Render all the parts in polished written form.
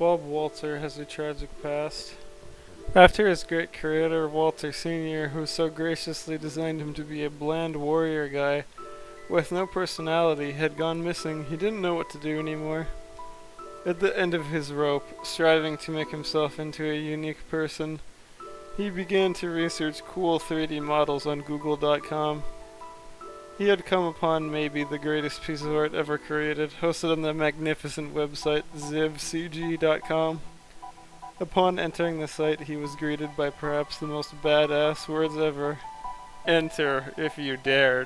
Bob Walter has a tragic past. After his great creator, Walter Sr., who so graciously designed him to be a bland warrior guy with no personality, had gone missing, he didn't know what to do anymore. At the end of his rope, striving to make himself into a unique person, he began to research cool 3D models on Google.com. He had come upon maybe the greatest piece of art ever created, hosted on the magnificent website zivcg.com. Upon entering the site, he was greeted by perhaps the most badass words ever. Enter if you dare, ...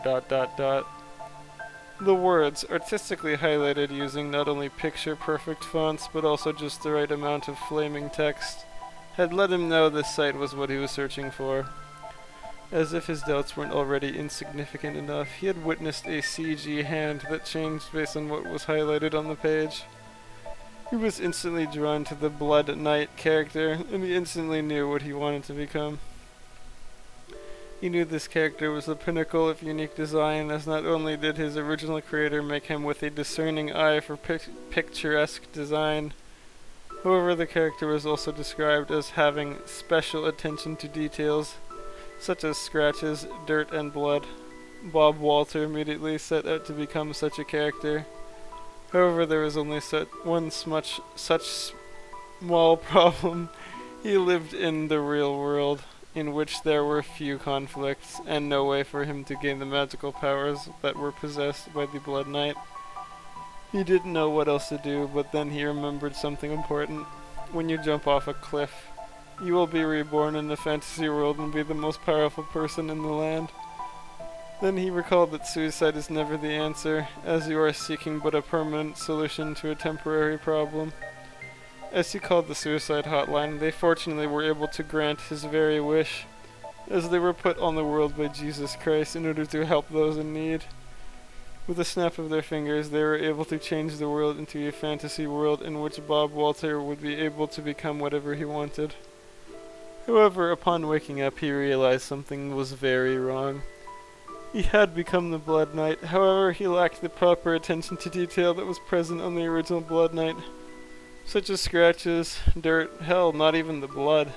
The words, artistically highlighted using not only picture-perfect fonts but also just the right amount of flaming text, had let him know this site was what he was searching for. As if his doubts weren't already insignificant enough, he had witnessed a CG hand that changed based on what was highlighted on the page. He was instantly drawn to the Blood Knight character, and he instantly knew what he wanted to become. He knew this character was the pinnacle of unique design, as not only did his original creator make him with a discerning eye for picturesque design, however the character was also described as having special attention to details, such as scratches, dirt, and blood. Bob Walter immediately set out to become such a character. However, there was only such small problem. He lived in the real world, in which there were few conflicts, and no way for him to gain the magical powers that were possessed by the Blood Knight. He didn't know what else to do, but then he remembered something important. When you jump off a cliff, you will be reborn in a fantasy world and be the most powerful person in the land. Then he recalled that suicide is never the answer, as you are seeking but a permanent solution to a temporary problem. As he called the suicide hotline, they fortunately were able to grant his very wish, as they were put on the world by Jesus Christ in order to help those in need. With a snap of their fingers, they were able to change the world into a fantasy world in which Bob Walter would be able to become whatever he wanted. However, upon waking up, he realized something was very wrong. He had become the Blood Knight, however, he lacked the proper attention to detail that was present on the original Blood Knight, such as scratches, dirt, hell, not even the blood.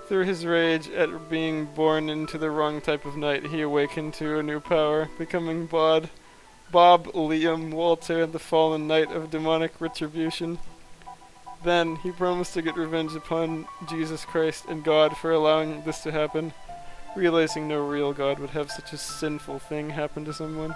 Through his rage at being born into the wrong type of knight, he awakened to a new power, becoming Bob Liam Walter, the fallen knight of demonic retribution. Then, he promised to get revenge upon Jesus Christ and God for allowing this to happen, realizing no real God would have such a sinful thing happen to someone.